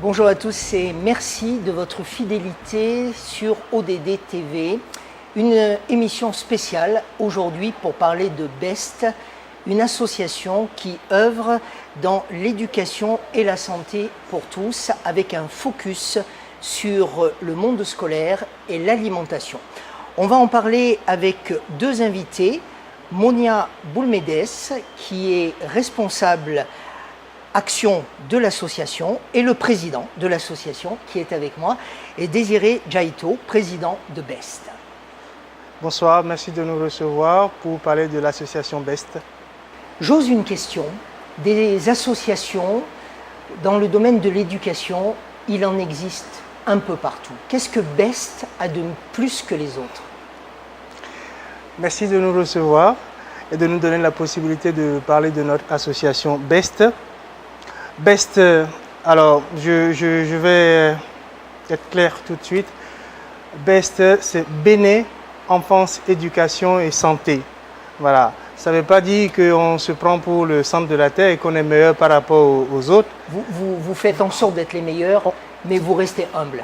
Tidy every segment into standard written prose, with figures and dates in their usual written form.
Bonjour à tous et merci de votre fidélité sur ODD TV. Une émission spéciale aujourd'hui pour parler de BEST, une association qui œuvre dans l'éducation et la santé pour tous avec un focus sur le monde scolaire et l'alimentation. On va en parler avec deux invités, Monia Boulmedes qui est responsable action de l'association et le président de l'association qui est avec moi et Désiré Jaito, président de BEST. Bonsoir, merci de nous recevoir pour parler de l'association BEST. J'ose une question. Des associations dans le domaine de l'éducation, il en existe un peu partout. Qu'est-ce que BEST a de plus que les autres? Merci de nous recevoir et de nous donner la possibilité de parler de notre association BEST. BEST, alors je vais être clair tout de suite. BEST, c'est Béné, enfance, éducation et santé. Voilà. Ça ne veut pas dire qu'on se prend pour le centre de la Terre et qu'on est meilleur par rapport aux autres. Vous faites en sorte d'être les meilleurs, mais vous restez humble.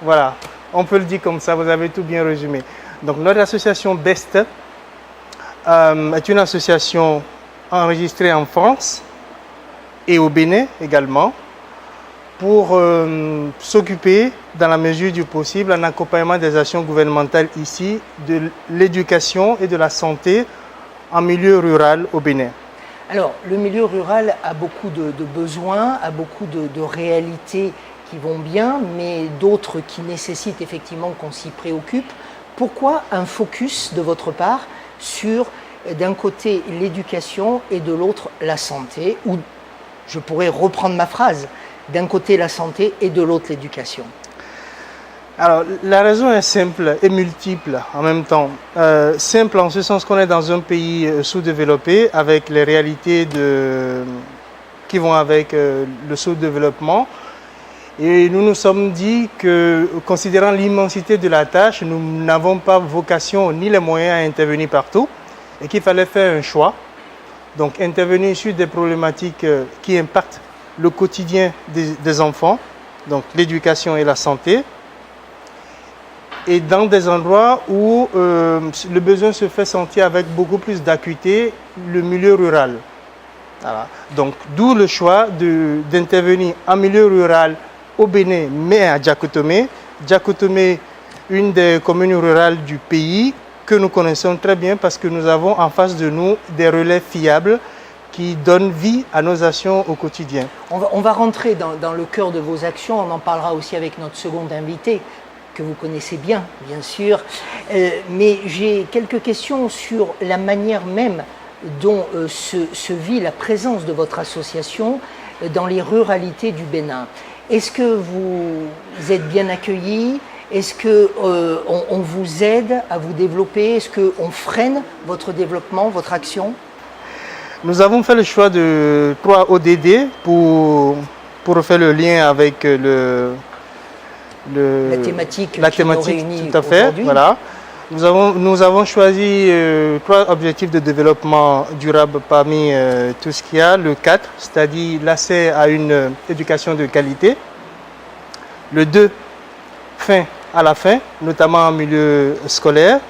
Voilà, on peut le dire comme ça, vous avez tout bien résumé. Donc notre association BEST est une association enregistrée en France et au Bénin également, pour s'occuper, dans la mesure du possible, en accompagnement des actions gouvernementales ici, de l'éducation et de la santé en milieu rural au Bénin. Alors, le milieu rural a beaucoup de besoins, a beaucoup de réalités qui vont bien, mais d'autres qui nécessitent effectivement qu'on s'y préoccupe. Pourquoi un focus de votre part sur, d'un côté, l'éducation et de l'autre, la santé, ou je pourrais reprendre ma phrase, d'un côté la santé et de l'autre l'éducation? Alors, la raison est simple et multiple en même temps. Simple en ce sens qu'on est dans un pays sous-développé avec les réalités qui vont avec le sous-développement. Et nous nous sommes dit que, considérant l'immensité de la tâche, nous n'avons pas vocation ni les moyens à intervenir partout et qu'il fallait faire un choix. Donc, intervenir sur des problématiques qui impactent le quotidien des enfants, donc l'éducation et la santé, et dans des endroits où le besoin se fait sentir avec beaucoup plus d'acuité, le milieu rural. Voilà. Donc, d'où le choix d'intervenir en milieu rural au Bénin, mais à Djakotomé. Djakotomé, une des communes rurales du pays que nous connaissons très bien parce que nous avons en face de nous des relais fiables qui donnent vie à nos actions au quotidien. On va rentrer dans le cœur de vos actions, on en parlera aussi avec notre second invité, que vous connaissez bien sûr. Mais j'ai quelques questions sur la manière même dont se vit la présence de votre association dans les ruralités du Bénin. Est-ce que vous êtes bien accueillis? Est-ce qu'on vous aide à vous développer? Est-ce qu'on freine votre développement, votre action? Nous avons fait le choix de 3 ODD pour faire le lien avec la thématique tout à fait. Voilà. Nous avons choisi 3 objectifs de développement durable parmi tout ce qu'il y a. Le 4, c'est-à-dire l'accès à une éducation de qualité. Le 2, fin à la fin, notamment en milieu scolaire.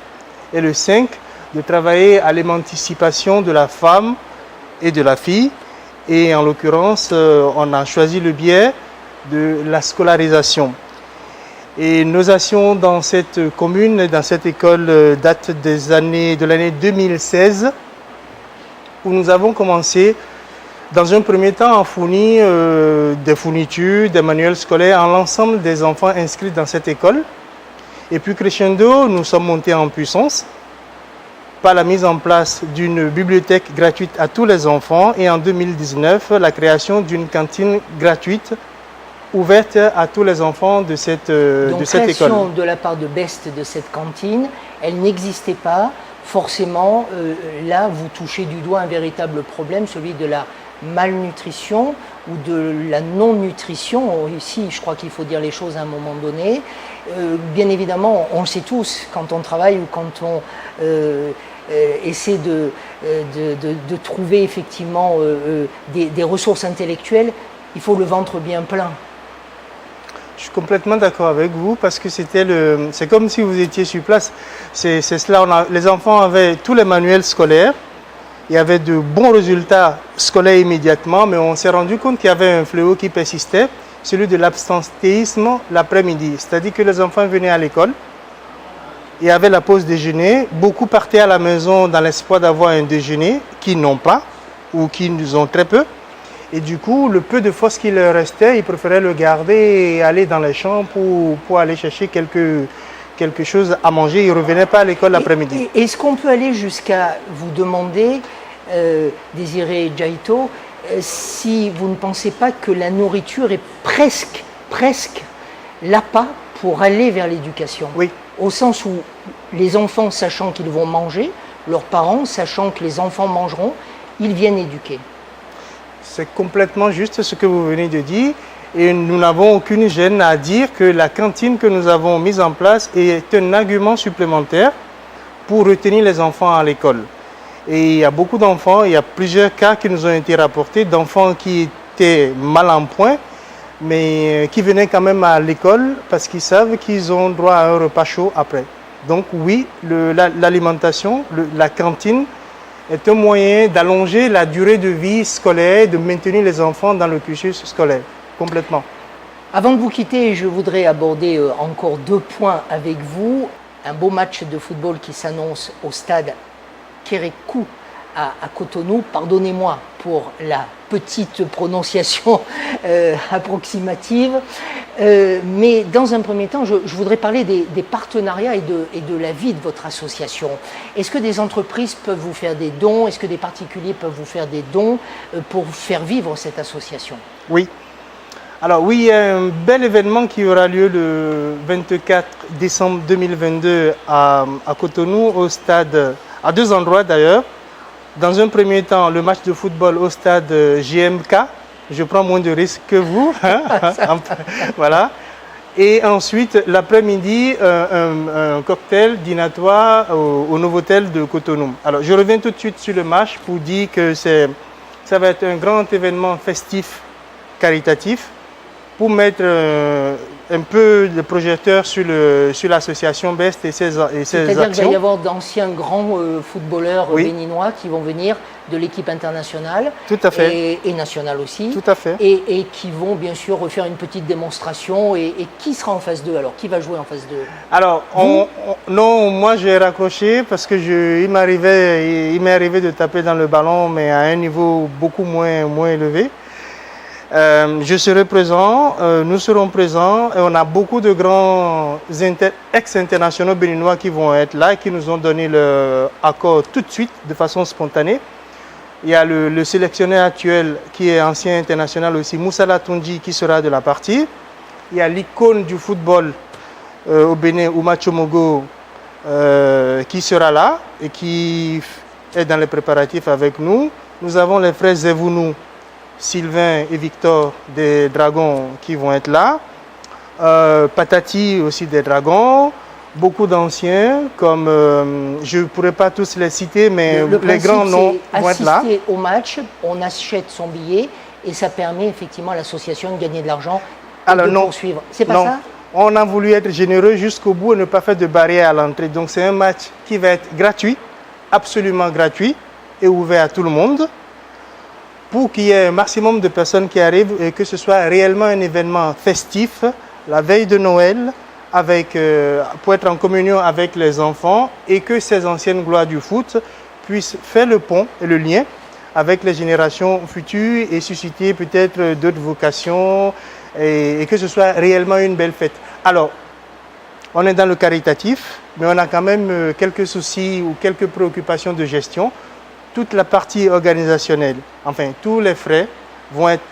Et le 5, de travailler à l'émancipation de la femme et de la fille. Et en l'occurrence, on a choisi le biais de la scolarisation. Et nos actions dans cette commune, dans cette école, datent de l'année 2016, où nous avons commencé, dans un premier temps, à fournir des fournitures, des manuels scolaires à l'ensemble des enfants inscrits dans cette école. Et puis, crescendo, nous sommes montés en puissance par la mise en place d'une bibliothèque gratuite à tous les enfants et en 2019, la création d'une cantine gratuite ouverte à tous les enfants de cette école. Donc, création de la part de BEST de cette cantine, elle n'existait pas. Forcément, là, vous touchez du doigt un véritable problème, celui de la malnutrition ou de la non-nutrition. Ici, je crois qu'il faut dire les choses à un moment donné. Bien évidemment, on le sait tous, quand on travaille ou quand on essaie de trouver effectivement des ressources intellectuelles, il faut le ventre bien plein. Je suis complètement d'accord avec vous parce que c'est comme si vous étiez sur place. C'est cela, les enfants avaient tous les manuels scolaires. Il y avait de bons résultats scolaires immédiatement, mais on s'est rendu compte qu'il y avait un fléau qui persistait, celui de l'absentéisme l'après-midi. C'est-à-dire que les enfants venaient à l'école, il y avait la pause déjeuner, beaucoup partaient à la maison dans l'espoir d'avoir un déjeuner qu'ils n'ont pas ou qu'ils ont très peu. Et du coup, le peu de force qui leur restait, ils préféraient le garder et aller dans les champs pour aller chercher quelque chose à manger. Ils ne revenaient pas à l'école l'après-midi. Est-ce qu'on peut aller jusqu'à vous demander, Désiré Jaito, si vous ne pensez pas que la nourriture est presque l'appât pour aller vers l'éducation? Oui. Au sens où les enfants, sachant qu'ils vont manger, leurs parents, sachant que les enfants mangeront, ils viennent éduquer. C'est complètement juste ce que vous venez de dire. Et nous n'avons aucune gêne à dire que la cantine que nous avons mise en place est un argument supplémentaire pour retenir les enfants à l'école. Et il y a beaucoup d'enfants, il y a plusieurs cas qui nous ont été rapportés d'enfants qui étaient mal en point, mais qui venaient quand même à l'école parce qu'ils savent qu'ils ont droit à un repas chaud après. Donc oui, l'alimentation, la cantine est un moyen d'allonger la durée de vie scolaire, de maintenir les enfants dans le cursus scolaire, complètement. Avant de vous quitter, je voudrais aborder encore 2 points avec vous. Un beau match de football qui s'annonce au stade Kérékou à Cotonou. Pardonnez-moi pour la petite prononciation approximative. Mais dans un premier temps, je voudrais parler des partenariats et de la vie de votre association. Est-ce que des entreprises peuvent vous faire des dons? Est-ce que des particuliers peuvent vous faire des dons pour faire vivre cette association? Oui. Alors oui, il y a un bel événement qui aura lieu le 24 décembre 2022 à Cotonou, au stade, à 2 endroits d'ailleurs. Dans un premier temps, le match de football au stade JMK. Je prends moins de risques que vous. Voilà. Et ensuite, l'après-midi, un cocktail dînatoire au Novotel de Cotonou. Alors, je reviens tout de suite sur le match pour dire que ça va être un grand événement festif, caritatif, pour mettre un peu de projecteur sur l'association BEST et ses actions. C'est-à-dire qu'il va y avoir d'anciens grands footballeurs béninois qui vont venir de l'équipe internationale. Tout à fait. Et nationale aussi. Tout à fait. Et qui vont bien sûr refaire une petite démonstration. Et qui sera en phase 2 alors? Qui va jouer en phase 2? Alors, non, moi j'ai raccroché parce que il m'est arrivé de taper dans le ballon, mais à un niveau beaucoup moins élevé. Je serai présent, nous serons présents et on a beaucoup de grands ex-internationaux béninois qui vont être là et qui nous ont donné leur accord tout de suite, de façon spontanée. Il y a le sélectionneur actuel qui est ancien international aussi, Moussa Latunji, qui sera de la partie. Il y a l'icône du football au Bénin, Ouma Tchomogo, qui sera là et qui est dans les préparatifs avec nous. Nous avons les frères Zevounou, Sylvain et Victor des Dragons qui vont être là. Patati aussi des Dragons. Beaucoup d'anciens, comme je ne pourrais pas tous les citer, mais les grands noms vont être là. Assister au match, on achète son billet et ça permet effectivement à l'association de gagner de l'argent et de poursuivre. C'est pas ça? On a voulu être généreux jusqu'au bout et ne pas faire de barrière à l'entrée. Donc c'est un match qui va être gratuit, absolument gratuit et ouvert à tout le monde, pour qu'il y ait un maximum de personnes qui arrivent et que ce soit réellement un événement festif, la veille de Noël, pour être en communion avec les enfants et que ces anciennes gloires du foot puissent faire le pont et le lien avec les générations futures et susciter peut-être d'autres vocations et que ce soit réellement une belle fête. Alors, on est dans le caritatif, mais on a quand même quelques soucis ou quelques préoccupations de gestion. Toute la partie organisationnelle, enfin tous les frais vont être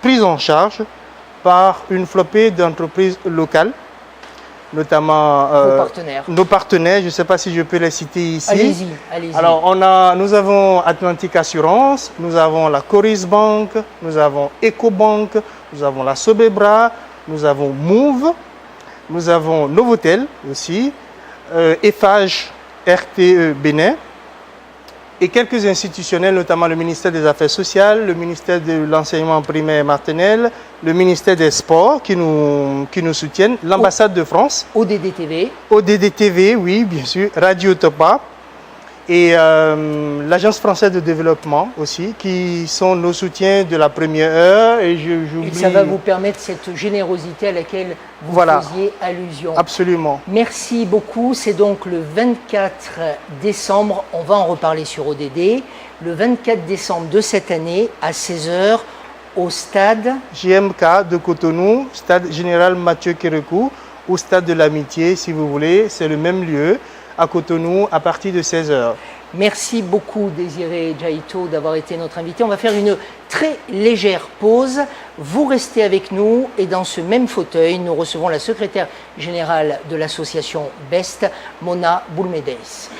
pris en charge par une flopée d'entreprises locales, notamment nos partenaires, je ne sais pas si je peux les citer ici. Allez-y. Alors, nous avons Atlantic Assurance, nous avons la Coris Bank, nous avons EcoBank, nous avons la Sobebra, nous avons Move, nous avons Novotel aussi, Eiffage RTE Bénin, et quelques institutionnels, notamment le ministère des Affaires sociales, le ministère de l'enseignement primaire et maternel, le ministère des Sports qui nous soutiennent, l'ambassade de France. ODD-TV. ODD-TV, oui, bien sûr, Radio Topa. Et l'Agence française de développement aussi, qui sont nos soutiens de la première heure. Et ça va vous permettre cette générosité à laquelle vous faisiez allusion. Absolument. Merci beaucoup. C'est donc le 24 décembre, on va en reparler sur ODD, le 24 décembre de cette année à 16h au stade JMK de Cotonou, stade général Mathieu Kérékou, ou stade de l'Amitié si vous voulez, c'est le même lieu. À Cotonou à partir de 16h. Merci beaucoup Désiré Jaïto d'avoir été notre invité. On va faire une très légère pause. Vous restez avec nous et dans ce même fauteuil, nous recevons la secrétaire générale de l'association BEST, Mona Boulmedes.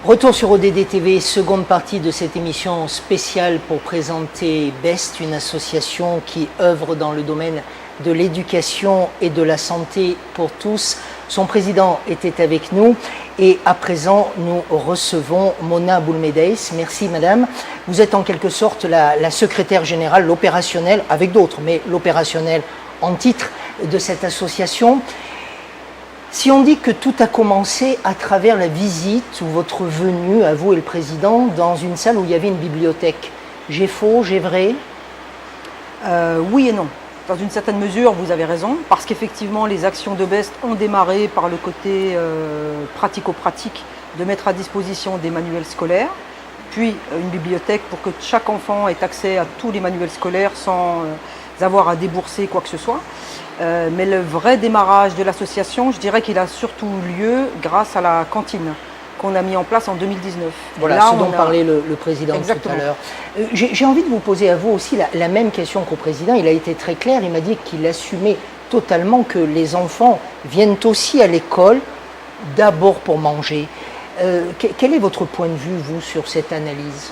Retour sur ODD TV, seconde partie de cette émission spéciale pour présenter BEST, une association qui œuvre dans le domaine de l'éducation et de la santé pour tous. Son président était avec nous et à présent nous recevons Mona Boulmedes. Merci madame. Vous êtes en quelque sorte la secrétaire générale, l'opérationnelle, avec d'autres, mais l'opérationnelle en titre de cette association. Si on dit que tout a commencé à travers la visite ou votre venue à vous et le président dans une salle où il y avait une bibliothèque, j'ai faux, j'ai vrai? Oui et non. Dans une certaine mesure, vous avez raison, parce qu'effectivement, les actions de BEST ont démarré par le côté pratico-pratique de mettre à disposition des manuels scolaires, puis une bibliothèque pour que chaque enfant ait accès à tous les manuels scolaires sans avoir à débourser quoi que ce soit. Mais le vrai démarrage de l'association, je dirais qu'il a surtout lieu grâce à la cantine qu'on a mis en place en 2019. Voilà, là, ce dont parlait le président tout à l'heure. J'ai envie de vous poser à vous aussi la même question qu'au président. Il a été très clair, il m'a dit qu'il assumait totalement que les enfants viennent aussi à l'école d'abord pour manger. Quel est votre point de vue, vous, sur cette analyse?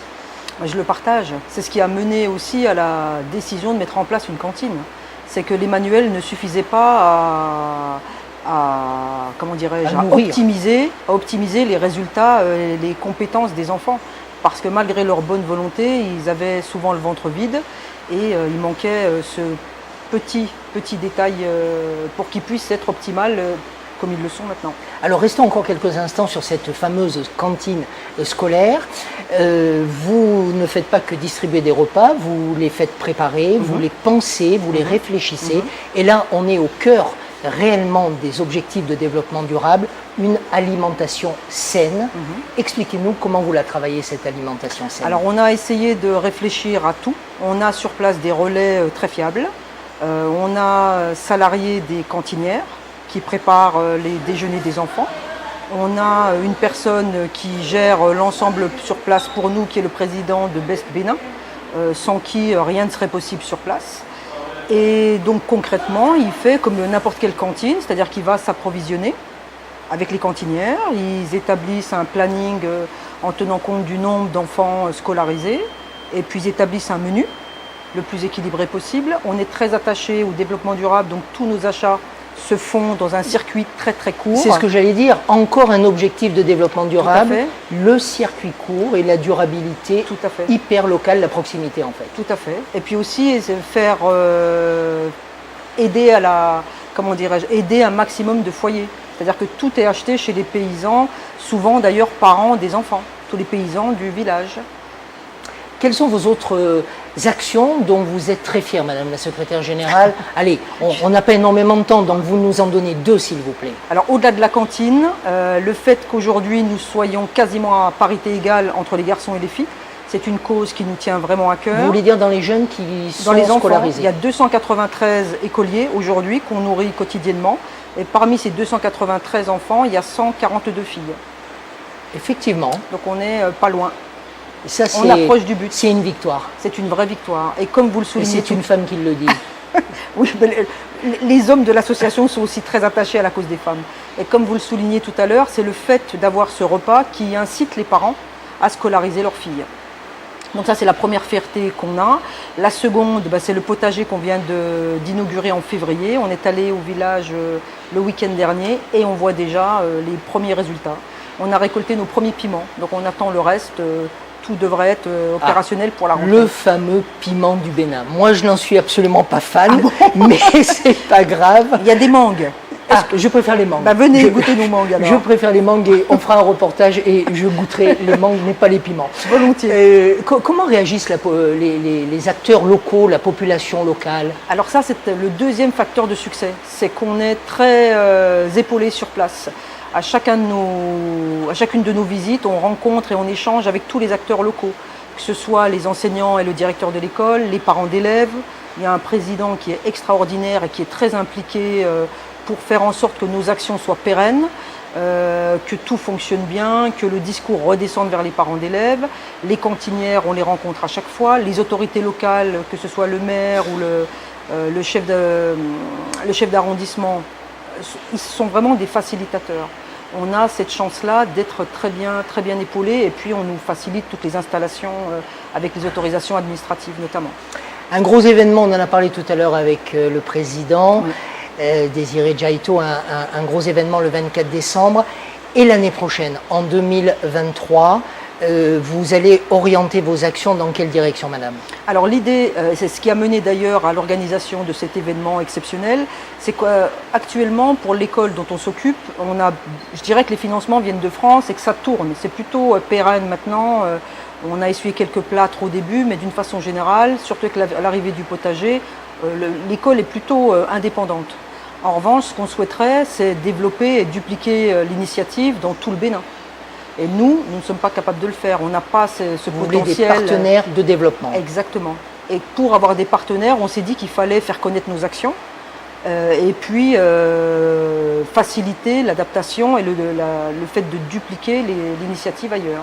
Je le partage. C'est ce qui a mené aussi à la décision de mettre en place une cantine. C'est que les manuels ne suffisaient pas comment dirais-je, à optimiser les résultats et les compétences des enfants. Parce que malgré leur bonne volonté, ils avaient souvent le ventre vide et il manquait ce petit détail pour qu'ils puissent être optimales comme ils le sont maintenant. Alors restons encore quelques instants sur cette fameuse cantine scolaire. Vous ne faites pas que distribuer des repas, vous les faites préparer, vous les pensez, vous les réfléchissez. Et là, on est au cœur réellement des objectifs de développement durable, une alimentation saine. Expliquez-nous comment vous la travaillez, cette alimentation saine. Alors on a essayé de réfléchir à tout. On a sur place des relais très fiables. On a salarié des cantinières qui préparent les déjeuners des enfants. On a une personne qui gère l'ensemble sur place pour nous, qui est le président de BEST Bénin, sans qui rien ne serait possible sur place. Et donc concrètement, il fait comme n'importe quelle cantine, c'est-à-dire qu'il va s'approvisionner avec les cantinières. Ils établissent un planning en tenant compte du nombre d'enfants scolarisés et puis ils établissent un menu le plus équilibré possible. On est très attaché au développement durable, donc tous nos achats se font dans un circuit très très court. C'est ce que j'allais dire, encore un objectif de développement durable, le circuit court et la durabilité hyper locale, la proximité en fait. Tout à fait. Et puis aussi faire aider à aider un maximum de foyers. C'est-à-dire que tout est acheté chez les paysans, souvent d'ailleurs parents des enfants, tous les paysans du village. Quelles sont vos autres actions dont vous êtes très fière, Madame la Secrétaire Générale? Allez, on n'a pas énormément de temps, donc vous nous en donnez deux, s'il vous plaît. Alors, au-delà de la cantine, le fait qu'aujourd'hui nous soyons quasiment à parité égale entre les garçons et les filles, c'est une cause qui nous tient vraiment à cœur. Vous voulez dire dans les jeunes qui sont scolarisés? Il y a 293 écoliers aujourd'hui qu'on nourrit quotidiennement. Et parmi ces 293 enfants, il y a 142 filles. Effectivement. Donc on n'est pas loin. Et ça, on approche du but. C'est une victoire. C'est une vraie victoire. Et comme vous le soulignez... Et c'est une femme qui le dit. Oui, mais les hommes de l'association sont aussi très attachés à la cause des femmes. Et comme vous le soulignez tout à l'heure, c'est le fait d'avoir ce repas qui incite les parents à scolariser leurs filles. Donc ça, c'est la première fierté qu'on a. La seconde, c'est le potager qu'on vient d'inaugurer en février. On est allé au village le week-end dernier et on voit déjà les premiers résultats. On a récolté nos premiers piments, donc on attend le reste. Tout devrait être opérationnel pour la rentrée. Le fameux piment du Bénin. Moi, je n'en suis absolument pas fan, mais c'est pas grave. Il y a des mangues. Je préfère les mangues. Venez goûter nos mangues alors. Je préfère les mangues et on fera un reportage et je goûterai les mangues, mais pas les piments. Volontiers. Comment réagissent les acteurs locaux, la population locale? Alors ça, c'est le deuxième facteur de succès. C'est qu'on est très épaulés sur place. À chacune de nos visites, on rencontre et on échange avec tous les acteurs locaux, que ce soit les enseignants et le directeur de l'école, les parents d'élèves. Il y a un président qui est extraordinaire et qui est très impliqué pour faire en sorte que nos actions soient pérennes, que tout fonctionne bien, que le discours redescende vers les parents d'élèves. Les cantinières, on les rencontre à chaque fois. Les autorités locales, que ce soit le maire ou le chef d'arrondissement, ils sont vraiment des facilitateurs. On a cette chance-là d'être très bien épaulés et puis on nous facilite toutes les installations avec les autorisations administratives notamment. Un gros événement, on en a parlé tout à l'heure avec le président, Désiré Jaïto, un gros événement le 24 décembre. Et l'année prochaine, en 2023, vous allez orienter vos actions dans quelle direction, madame? Alors l'idée, c'est ce qui a mené d'ailleurs à l'organisation de cet événement exceptionnel, c'est qu'actuellement, pour l'école dont on s'occupe, je dirais que les financements viennent de France et que ça tourne. C'est plutôt pérenne maintenant. On a essuyé quelques plâtres au début, mais d'une façon générale, surtout avec l'arrivée du potager, l'école est plutôt indépendante. En revanche, ce qu'on souhaiterait, c'est développer et dupliquer l'initiative dans tout le Bénin. Et nous ne sommes pas capables de le faire. On n'a pas ce potentiel. Des partenaires de développement. Exactement. Et pour avoir des partenaires, on s'est dit qu'il fallait faire connaître nos actions et puis faciliter l'adaptation et le fait de dupliquer l'initiative ailleurs.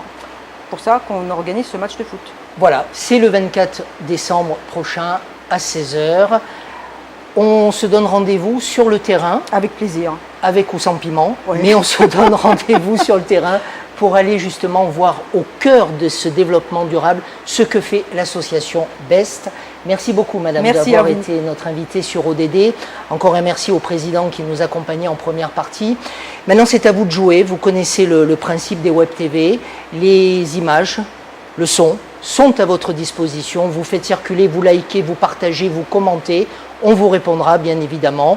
Pour ça qu'on organise ce match de foot. Voilà, c'est le 24 décembre prochain à 16h. On se donne rendez-vous sur le terrain. Avec plaisir. Avec ou sans piment, oui. Mais on se donne rendez-vous sur le terrain pour aller justement voir au cœur de ce développement durable ce que fait l'association BEST. Merci beaucoup, madame, d'avoir été notre invitée sur ODD. Encore un merci au président qui nous accompagnait en première partie. Maintenant, c'est à vous de jouer. Vous connaissez le principe des Web TV. Les images, le son sont à votre disposition. Vous faites circuler, vous likez, vous partagez, vous commentez. On vous répondra, bien évidemment.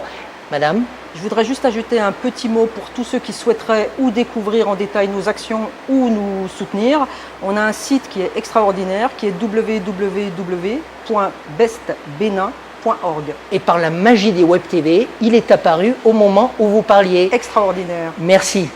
Madame? Je voudrais juste ajouter un petit mot pour tous ceux qui souhaiteraient ou découvrir en détail nos actions ou nous soutenir. On a un site qui est extraordinaire, qui est www.bestbenin.org. Et par la magie des Web TV, il est apparu au moment où vous parliez. Extraordinaire. Merci.